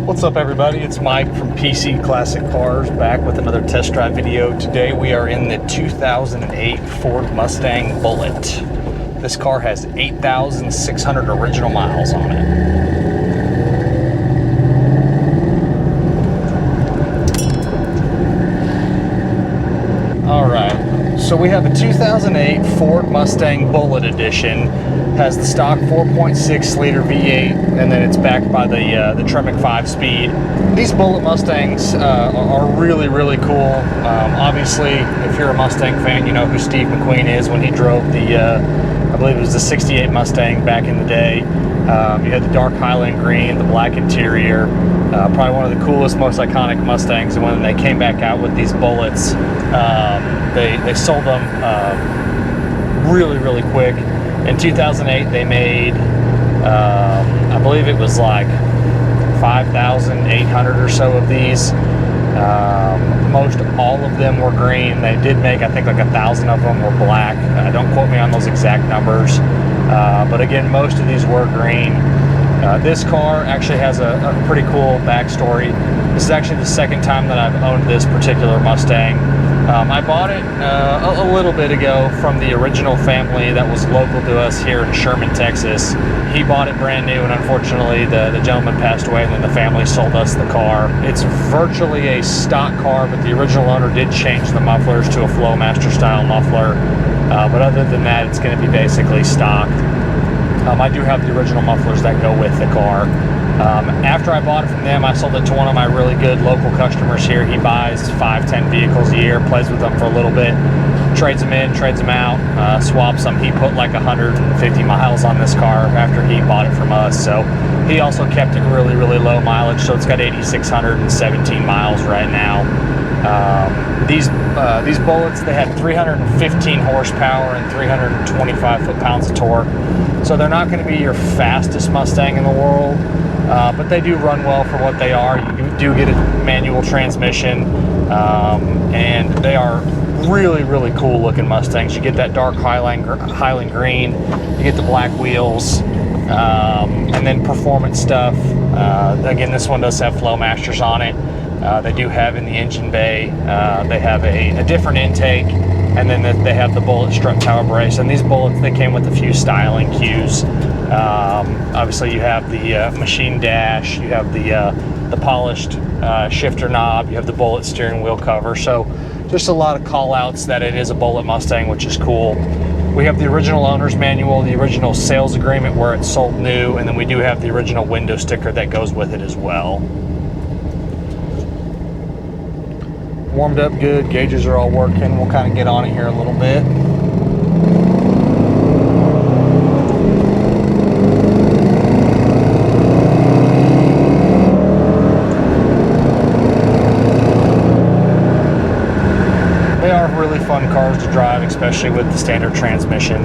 What's up, everybody? It's Mike from PC Classic Cars, back with another test drive video. Today we are in the 2008 Ford Mustang Bullitt. This car has 8,600 original miles on it. Alright, so we have a 2008 Ford Mustang Bullitt edition. Has the stock 4.6 liter V8, and then it's backed by the Tremec 5-speed. These Bullitt Mustangs are really, really cool. Obviously, if you're a Mustang fan, you know who Steve McQueen is when he drove the, I believe it was the 68 Mustang back in the day. You had the dark Highland green, the black interior. Probably one of the coolest, most iconic Mustangs. And when they came back out with these Bullitts, they sold them really, really quick. In 2008, they made, I believe it was like 5,800 or so of these. Most all of them were green. They did make, I think, like 1,000 of them were black. Don't quote me on those exact numbers. But again, most of these were green. This car actually has a pretty cool backstory. This is actually the second time that I've owned this particular Mustang. I bought it a little bit ago from the original family that was local to us here in Sherman, Texas. He bought it brand new, and unfortunately the gentleman passed away, and then the family sold us the car. It's virtually a stock car, but the original owner did change the mufflers to a Flowmaster style muffler. But other than that, it's going to be basically stock. I do have the original mufflers that go with the car. After I bought it from them, I sold it to one of my really good local customers here. He buys 5-10 vehicles a year, plays with them for a little bit, trades them in, trades them out, swaps them. He put like 150 miles on this car after he bought it from us. So he also kept it really, really low mileage. So it's got 8,617 miles right now. These Bullitts, they had 315 horsepower and 325 foot-pounds of torque. So they're not going to be your fastest Mustang in the world, but they do run well for what they are. You do get a manual transmission, and they are really, really cool looking Mustangs. You get that dark Highland green, you get the black wheels, and then performance stuff. Again, this one does have Flowmasters on it. They do have in the engine bay, they have a different intake, and then they have the Bullitt strut tower brace. And these Bullitts, they came with a few styling cues. Obviously you have the machine dash, you have the polished shifter knob, you have the Bullitt steering wheel cover. So just a lot of call outs that it is a Bullitt Mustang, which is cool. We have the original owner's manual, the original sales agreement where it's sold new, and then we do have the original window sticker that goes with it as well. Warmed up good, gauges are all working. We'll kind of get on it here a little bit. They are really fun cars to drive, especially with the standard transmission.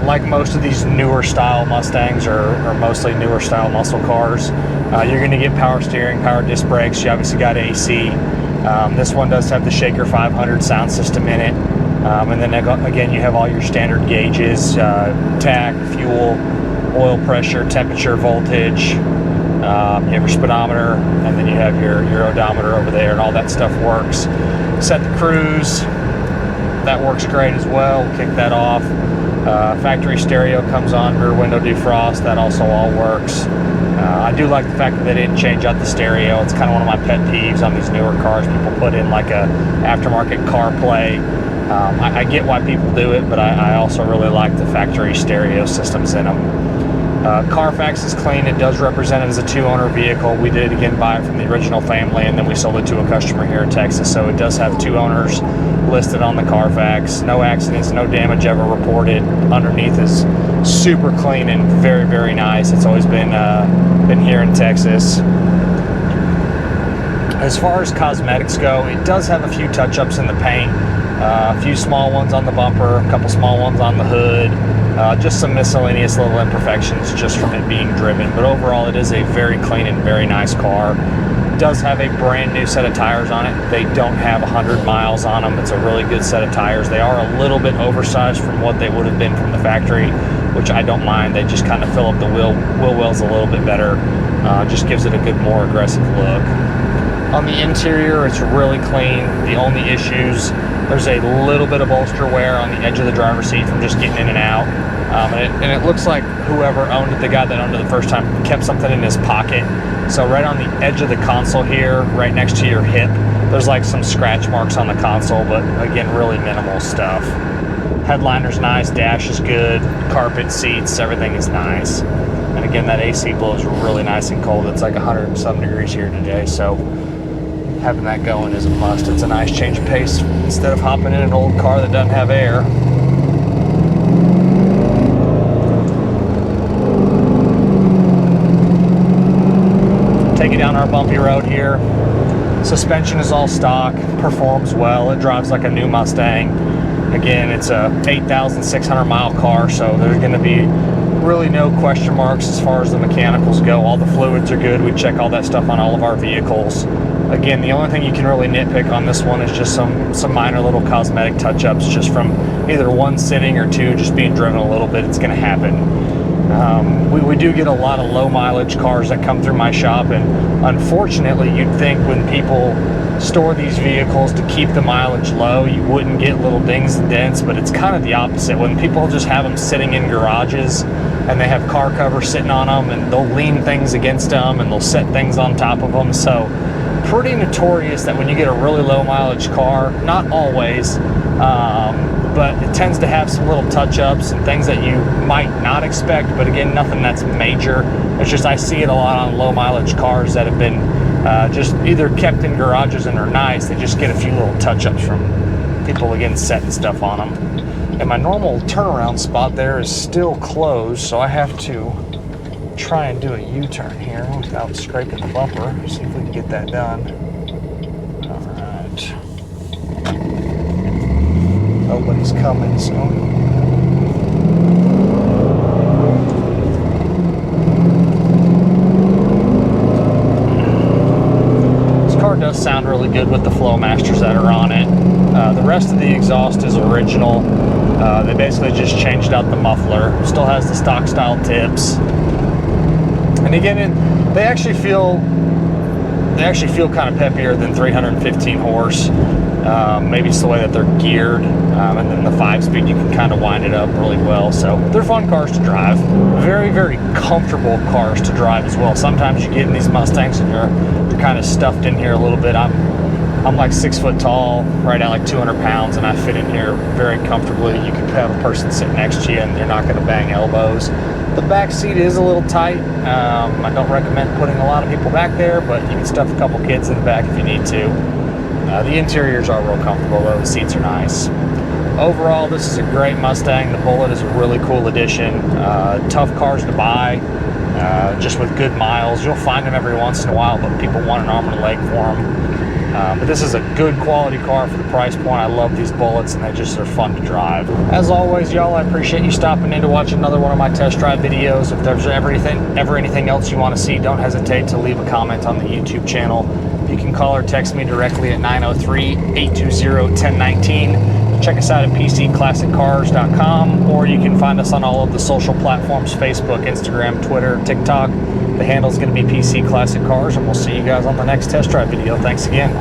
Like most of these newer style Mustangs or mostly newer style muscle cars, you're going to get power steering, power disc brakes. You obviously got AC. This one does have the Shaker 500 sound system in it. And then again, you have all your standard gauges, tach, fuel, oil pressure, temperature, voltage. You have your speedometer, and then you have your odometer over there, and all that stuff works. Set the cruise, that works great as well. We'll kick that off. Factory stereo comes on, rear window defrost, that also all works. I do like the fact that they didn't change out the stereo. It's kind of one of my pet peeves on these newer cars. People put in like a aftermarket CarPlay. I get why people do it, but I also really like the factory stereo systems in them. Carfax is clean. It does represent it as a 2-owner vehicle. We did again buy it from the original family, and then we sold it to a customer here in Texas. So it does have 2 owners listed on the Carfax. No accidents, no damage ever reported. Underneath is super clean and very, very nice. It's always been here in Texas. As far as cosmetics go, it does have a few touch-ups in the paint. a few small ones on the bumper, a couple small ones on the hood, just some miscellaneous little imperfections just from it being driven. But overall, it is a very clean and very nice car. It does have a brand new set of tires on it. They don't have 100 miles on them. It's a really good set of tires. They are a little bit oversized from what they would have been from the factory, which I don't mind. They just kind of fill up the wheel wells a little bit better. Just gives it a good, more aggressive look. On the interior, it's really clean. The only issues, there's a little bit of bolster wear on the edge of the driver's seat from just getting in and out. And it looks like whoever owned it, the guy that owned it the first time, kept something in his pocket. So right on the edge of the console here, right next to your hip, there's like some scratch marks on the console, but again, really minimal stuff. Headliner's nice, dash is good, carpet, seats, everything is nice. And again, that AC blows really nice and cold. It's like 100 and some degrees here today, so having that going is a must. It's a nice change of pace instead of hopping in an old car that doesn't have air. Take it down our bumpy road here. Suspension is all stock, performs well. It drives like a new Mustang. Again, it's a 8,600 mile car, so there's going to be really no question marks as far as the mechanicals go. All the fluids are good. We check all that stuff on all of our vehicles. Again, the only thing you can really nitpick on this one is just some minor little cosmetic touch-ups, just from either one sitting or two just being driven a little bit. It's going to happen. We do get a lot of low mileage cars that come through my shop, and unfortunately you'd think when people store these vehicles to keep the mileage low, you wouldn't get little dings and dents, but it's kind of the opposite. When people just have them sitting in garages and they have car covers sitting on them, and they'll lean things against them and they'll set things on top of them. So pretty notorious that when you get a really low mileage car, not always, but it tends to have some little touch-ups and things that you might not expect, but again, nothing that's major. It's just I see it a lot on low mileage cars that have been just either kept in garages and are nice. They just get a few little touch-ups from people, again, setting stuff on them. And my normal turnaround spot there is still closed, so I have to try and do a U-turn here without scraping the bumper. See if we can get that done. All right. Nobody's coming, so. This car does sound really good with the Flowmasters that are on it. The rest of the exhaust is original. They basically just changed out the muffler. Still has the stock style tips. And again, they actually feel kind of peppier than 315 horse. Maybe it's the way that they're geared, and then the 5-speed, you can kind of wind it up really well. So they're fun cars to drive. Very, very comfortable cars to drive as well. Sometimes you get in these Mustangs and you're kind of stuffed in here a little bit. I'm like 6 foot tall, right at like 200 pounds, and I fit in here very comfortably. You can have a person sit next to you and they're not going to bang elbows. The back seat is a little tight. I don't recommend putting a lot of people back there, but you can stuff a couple kids in the back if you need to. The interiors are real comfortable though, the seats are nice. Overall, this is a great Mustang. The Bullitt is a really cool addition. Tough cars to buy, just with good miles. You'll find them every once in a while, but people want an arm and a leg for them. But this is a good quality car for the price point. I love these Bullets, and they just are fun to drive. As always, y'all, I appreciate you stopping in to watch another one of my test drive videos. If there's ever anything else you want to see, don't hesitate to leave a comment on the YouTube channel. You can call or text me directly at 903-820-1019. Check us out at PCClassicCars.com, or you can find us on all of the social platforms, Facebook, Instagram, Twitter, TikTok. The handle's going to be PC Classic Cars, and we'll see you guys on the next test drive video. Thanks again.